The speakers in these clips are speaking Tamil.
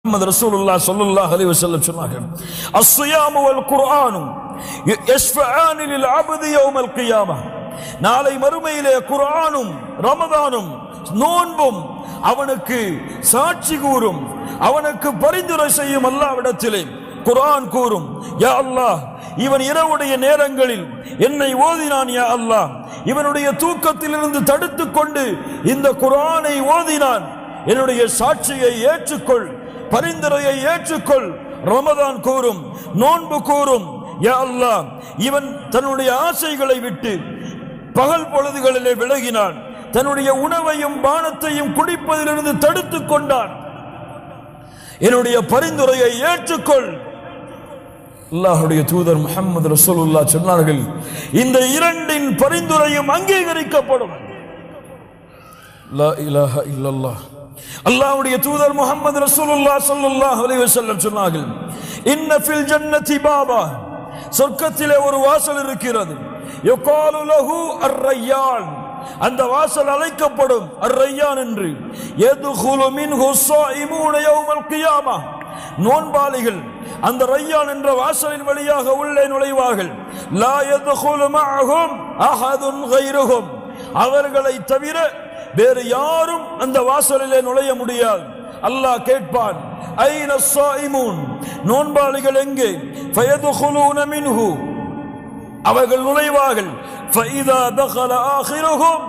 முஹம்மது ரசூலுல்லாஹ் ஸல்லல்லாஹு அலைஹி வஸல்லம் சொன்னார்கள், அஸ்ஸியாமு வல் குர்ஆனு யஷ்ஃபஆனி லில் அப்தி யௌமல் கியாமஹ். நாளை மறுமையிலே குர்ஆனும் ரமதானும் நோன்பும் அவனுக்கு சாட்சி கூறும், அவனுக்கு பரிந்துரை செய்யும். அல்லாஹ்விடத்திலே குர்ஆன் கூறும், யா அல்லாஹ், இவன் இரவுடைய நேரங்களில் என்னை ஓதினான், யா அல்லாஹ், இவனுடைய தூக்கத்திலிருந்து தடுத்துக் கொண்டு இந்த குர்ஆனை ஓதினான், என்னுடைய சாட்சியை ஏற்றுக்கொள், பரிந்துரையை ஏற்றுக்கொள். ரமதான் கூறும், நோன்பு கூறும், யா அல்லாஹ், இவன் தன்னுடைய ஆசைகளை விட்டு பகல் பொழுதுகளிலே விலகினான், தன்னுடைய உணவையும் பானத்தையும் குடிப்பதிலிருந்து தடுத்துக் கொண்டான், என்னுடைய பரிந்துரையை ஏற்றுக்கொள். அல்லாஹ்வுடைய தூதர் முஹம்மது ரசூலுல்லாஹ் சொன்னார்கள், இந்த இரண்டின் பரிந்துரையும் அங்கீகரிக்கப்படும். லா இலாஹா இல்லல்லாஹ். அல்லாஹ்வுடைய தூதர் முஹம்மது ரசூலுல்லாஹ் ஸல்லல்லாஹு அலைஹி வஸல்லம் சொன்னார்கள், இன்ன ஃபில் ஜன்னதி பாபா, சொர்க்கத்திலே ஒரு வாசல் இருக்கிறது, யுகாலு லஹு அர்-ரையான், அந்த வாசல் அழைக்கப்படும் அர்-ரையான் என்று. யதுகுலு மின்ஹு ஸாயிமூன யௌமல் கியாமஹ், நோன்பாளிகள் அந்த ரையான் என்ற வாசலின் வழியாக உள்ளே நுழைவார்கள். லா யதுகுலு மஅஹும் அஹதுன் கைருஹும், அவர்களை தவிர வேறு யாரும் அந்த வாசலிலே நுழைய முடியாது. அல்லாஹ் கேட்பான், ஐன ஸாயிமூன், நோன்பாளிகள் எங்கே? ஃபயதுகுலூன மின்ஹு, அவர்கள் நுழைவார்கள். ஃபஇதா தகல ஆகிருஹும்,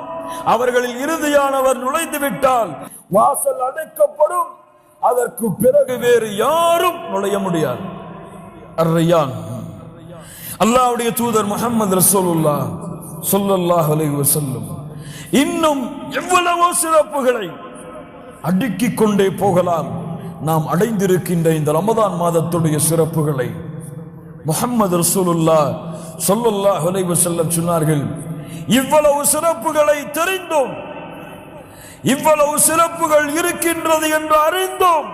அவர்களில் இறுதியானவர் நுழைந்து விட்டால் வாசல் அடைக்கப்படும், அதற்கு பிறகு வேறு யாரும் நுழைய முடியாது. அர்-ரையான். அல்லாஹ்வுடைய தூதர் முஹம்மது ரசூலுல்லாஹ் ஸல்லல்லாஹு அலைஹி வஸல்லம் இன்னும் எவ்வளவோ சிறப்புகளை அடுக்கிக் கொண்டே போகலாம். நாம் அடைந்திருக்கின்ற இந்த ரமதான் மாதத்துடைய சிறப்புகளை முஹம்மது ரசூலுல்லாஹ் ஸல்லல்லாஹு அலைஹி வஸல்லம் சொன்னார்கள், இவ்வளவு சிறப்புகளை தெரிந்தோம், இவ்வளவு சிறப்புகள் இருக்கின்றது என்று அறிந்தோம்,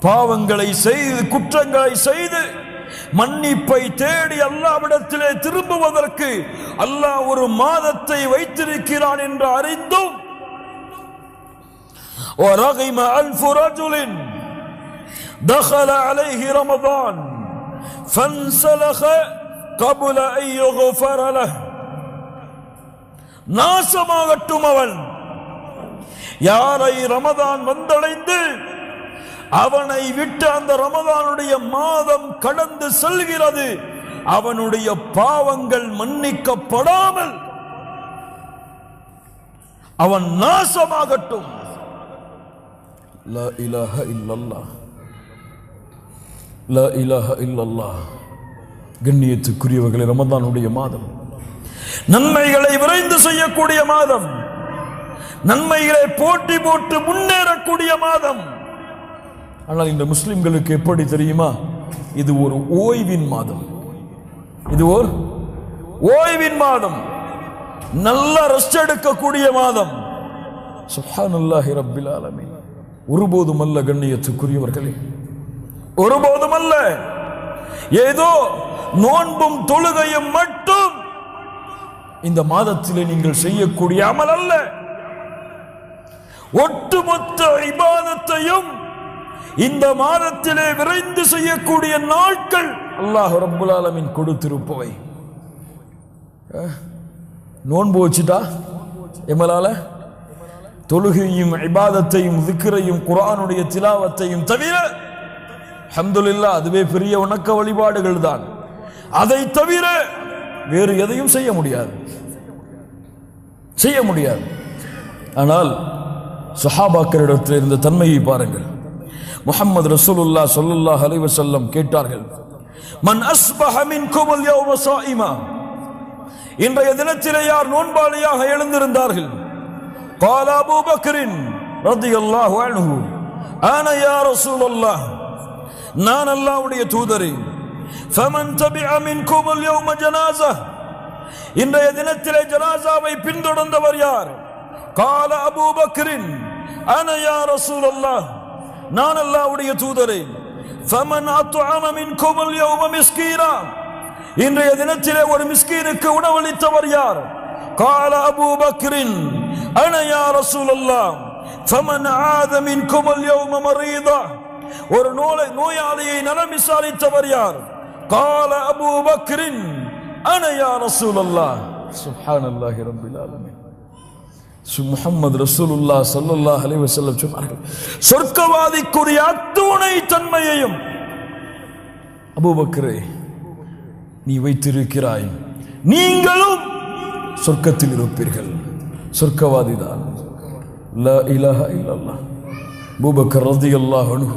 பாவங்களை செய்து குற்றங்களை செய்து மன்னிப்பை தேடி அல்லாஹ்விடத்திலே திரும்புவதற்கு அல்லாஹ் ஒரு மாதத்தை வைத்திருக்கிறான் என்று அறிந்தோம். وَرَغِمَ أَنْفُ رَجُلٍ دَخَلَ عَلَيْهِ رَمَضَانَ فَانْسَلَخَ قَبْلَ أَنْ يُغْفَرَ لَهُ, நாசமாகட்டும் அவன், யாரை ரமதான் வந்தடைந்து அவனை விட்டு அந்த ரமதானுடைய மாதம் கடந்து செல்கிறது, அவனுடைய பாவங்கள் மன்னிக்கப்படாமல் அவன் நாசமாகட்டும். லா இலாஹா இல்லல்லாஹ், லா இலாஹா இல்லல்லாஹ். கண்ணியத்துக்குரியவர்களே, ரமதானுடைய மாதம் நன்மைகளை விரைந்து செய்யக்கூடிய மாதம், நன்மைகளை போட்டி போட்டு முன்னேறக்கூடிய மாதம். ஆனால் இந்த முஸ்லிம்களுக்கு எப்படி தெரியுமா? இது ஒரு ஓய்வின் மாதம், இது ஒரு ஓய்வின் மாதம், நல்ல ரெஸ்ட் எடுக்கக்கூடிய மாதம். சுப்ஹானல்லாஹி ரப்பில் ஆலமீன். ஒருபோதும் அல்ல கண்ணியத்துக்குரியவர்களே, ஒருபோதும் அல்ல. ஏதோ நோன்பும் தொழுகையும் மட்டும் இந்த மாதத்திலே நீங்கள் செய்யக்கூடிய அமல் அல்ல, ஒட்டுமொத்த இபாதத்தையும் இந்த மாதத்திலே விரைந்து செய்யக்கூடிய நாட்கள் அல்லாஹ் ரப்புல் ஆலமீன் கொடுத்திருப்பவை. நோன்பு வச்சுட்டா எமலால தொழுகையும் இபாதத்தையும் திக்ரையும் குர்ஆனுடைய திலாவத்தையும் தவிர, அல்ஹம்துலில்லாஹ், அதுவே பெரிய வணக்க வழிபாடுகள் தான், அதை தவிர வேறு எதையும் செய்ய முடியாது, செய்ய முடியாது. ஆனால் சஹாபாக்களிடத்தில் இருந்த தன்மையை பாருங்கள். முஹம்மது ரசூலுல்லாஹ் ஸல்லல்லாஹு அலைஹி வஸல்லம் கேட்டார்கள், மன் அஸ்பஹ மின்கும் அல்-யௌம ஸாயிமா, இன்றைய தினத்திலே யார் நோன்பாளியாக எழுந்திருந்தார்கள்? قال أبو بكر رضي الله عنه أنا يا رسول الله, நான் அல்லாஹ்வுடைய தூதரே. فمن تبع منكم اليوم جنازة, இன்றைய தினத்திலே ஜனாசாவை பின்தொடர்ந்தவர் யார்? قال أبو بكر أنا يا رسول الله, நான் அல்லாஹ்வுடைய தூதரே. فمن أطعم منكم اليوم مسكينا, இன்றைய தினத்திலே ஒரு மிஸ்கீனுக்கு உணவளித்தவர் யார்? قال أبو بكر أنا يا رسول الله, فمن عاد منكم اليوم مريضا ஒரு நோயாளியை நலம் விசாரித்தவர் யார்? قال ابو بكر انا يا رسول الله. سبحان الله رب العالمين. முஹம்மது ரசூலுல்லாஹ் ஸல்லல்லாஹு அலைஹி வஸல்லம் சொன்னார்கள், சொர்க்கவாதிக்குரிய அத்துணை தன்மையையும் அபூபக்கரே நீ வைத்திருக்கிறாய், நீங்களும் சொர்க்கத்தில் இருப்பீர்கள், சொர்க்கவாதிதான். லா இலாஹ இல்லல்லாஹ். அபூபக்கர் ரலியல்லாஹு அன்ஹு.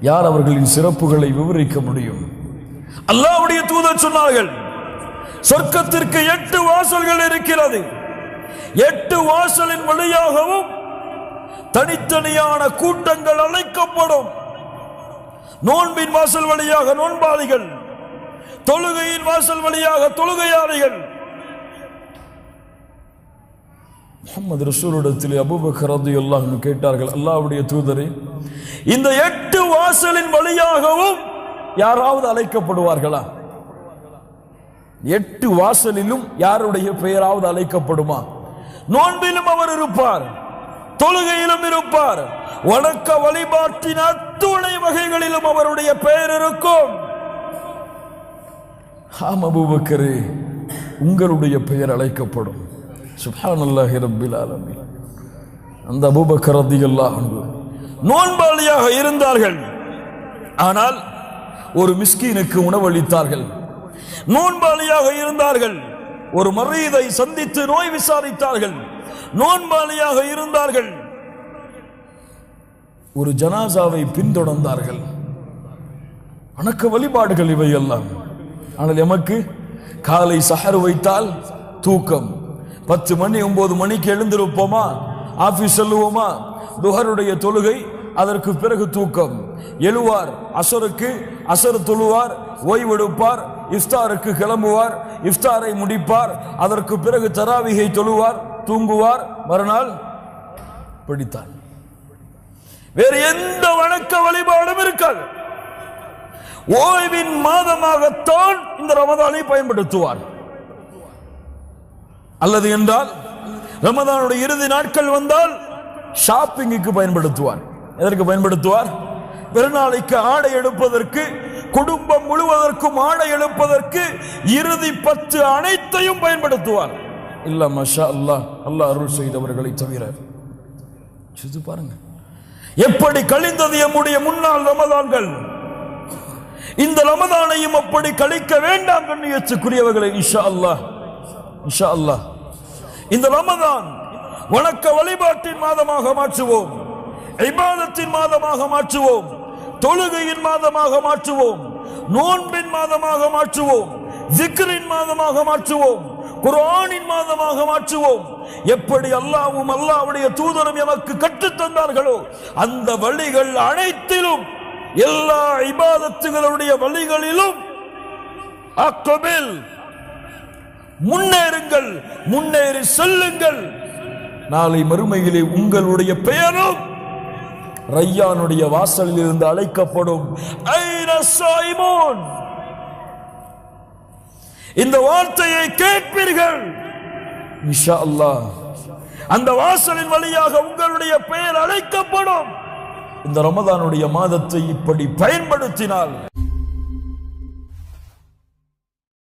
யார் அவர்களின் சிறப்புகளை விவரிக்க முடியும்? அல்லாஹ்வுடைய தூதர் சொன்னார்கள், சொர்க்கத்திற்கு 8 வாசல்கள் இருக்கிறது. 8 வாசலின் வழியாகவும் தனித்தனியான கூட்டங்கள் அழைக்கப்படும். நோன்பின் வாசல் வழியாக நோன்பாளிகள், தொழுகையின் வாசல் வழியாக தொழுகையாளிகள். முஹம்மது ரசூலுல்லாஹி அபூபக்கர் ரலியல்லாஹு அன்ஹு கேட்டார்கள், அல்லாஹ்வுடைய தூதரே, இந்த 8 வாசலின் வழியாகவும் யாராவது அழைக்கப்படுவார்களா? 8 வாசலிலும் யாருடைய பெயராவது அழைக்கப்படுமா? நோன்பிலும் அவர் இருப்பார், தொழுகையிலும் இருப்பார், வணக்க வழிபாட்டின் அத்துணை வகைகளிலும் அவருடைய பெயர் இருக்கும். ஆம் அபூபக்கரே, உங்களுடைய பெயர் அழைக்கப்படும். சுப்ஹானல்லாஹி ரப்பில் ஆலமீன். அந்த அபூபக்கர் ரலியல்லாஹு அன்ஹு நோன்பாளியாக இருந்தார்கள். ஆனால் ஒரு மிஸ்கீனுக்கு உணவளித்தார்கள். நோன்பாளியாக இருந்தார்கள். ஒரு மரீதை சந்தித்து நோய் விசாரித்தார்கள். நோன்பாளியாக இருந்தார்கள். ஒரு ஜனாசாவை பின்தொடர்ந்தார்கள். வணக்க வழிபாடுகள் இவையெல்லாம். ஆனால் எமக்கு காலை சஹர் வைத்தால் தூக்கம். 10 மணி 9 மணிக்கு எழுந்திருப்போமா, ஆபீஸ் செல்லுவோமா, துஹருடைய தொழுகை, அதற்கு பிறகு தூக்கம். எழுவார், அசருக்கு அசர் தொழுவார், ஓய்வெடுப்பார், இஃப்தாருக்கு கிளம்புவார், இஃப்தாரை முடிப்பார், அதற்கு பிறகு தராவிகை தொழுவார், தூங்குவார், மறுநாள் படித்தார். வேறு எந்த வணக்க வழிபாடும் இருக்காது. ஓய்வின் மாதமாகத்தான் இந்த ரமதானை பயன்படுத்துவார். அல்லது என்றால் ரமதானுடைய இறுதி நாட்கள் வந்தால் ஷாப்பிங்குக்கு பயன்படுத்துவார். எதற்கு பயன்படுத்துவார்? பெருநாளைக்கு ஆடை எடுப்பதற்கு, குடும்பம் முழுவதற்கும் ஆடை எடுப்பதற்கு, இறுதி 10 அனைத்தையும் பயன்படுத்துவார். இல்ல மஷா அல்லாஹ், அல்லாஹ் அருள் செய்தவர்களை தவிர. பாருங்க எப்படி கழிந்தது நம்முடைய முன்னாள் ரமதான்கள். இந்த ரமதானையும் அப்படி கழிக்க வேண்டாம் கண்ணியத்துக்குரியவர்களை. இன்ஷா அல்லாஹ், இன்ஷா அல்லாஹ் இந்த ரமதான் வணக்க வழிபாட்டின் மாதமாக மாற்றுவோம், இபாதத்தின் மாதமாக மாற்றுவோம், தொழுகையின் மாதமாக மாற்றுவோம், நோன்பின் மாதமாக மாற்றுவோம், ஜிக்ரின் மாதமாக மாற்றுவோம், குர்ஆனின் மாதமாக மாற்றுவோம். எப்படி அல்லாஹ்வும் அல்லாஹ்வுடைய தூதரும் எமக்கு கற்றுத் தந்தார்களோ அந்த வழிகள் அனைத்திலும், எல்லா இபாதத்துகளுடைய வழிகளிலும் அக்பில், முன்னேறுங்கள், முன்னேறி செல்லுங்கள். நாளை மறுமையிலே உங்களுடைய பெயரும் ரய்யானுடைய வாசலில் இருந்து அழைக்கப்படும். ஐன ஸாயிமூன், இந்த வார்த்தையை கேட்பீர்கள் இன்ஷா அல்லாஹ். அந்த வாசலின் வழியாக உங்களுடைய பெயர் அழைக்கப்படும். இந்த ரமதானுடைய மாதத்தை இப்படி பயன்படுத்தினால்